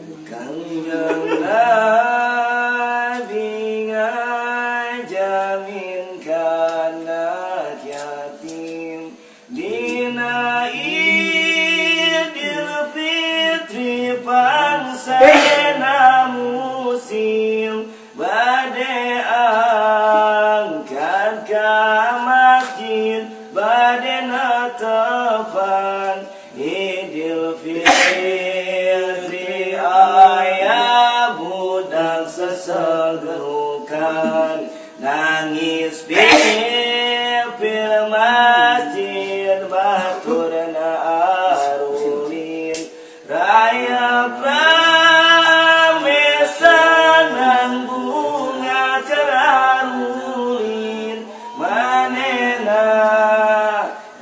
Kanjeng Nabi ngajamin kana yatim dina Idul Fitri pansena musim bade angkat ka masjid bade natafan Idul Fitri ayah budak sesegerukan nangis pipil masjid baturna arulin raya pramesan nang bunga cerarulin manena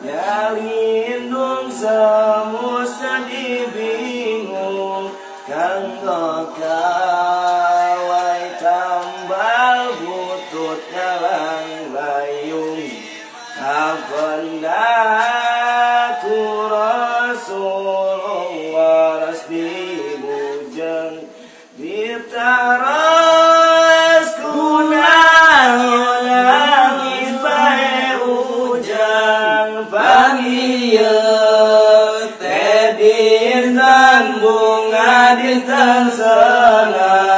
nyalindung semu sedih bingung kanggo kawai tambal butut nyalang bayung kapendaku Rasulullah ras dibujeng ditaras kunang langit bae ujang pangieun teh dinten bunga dinten senang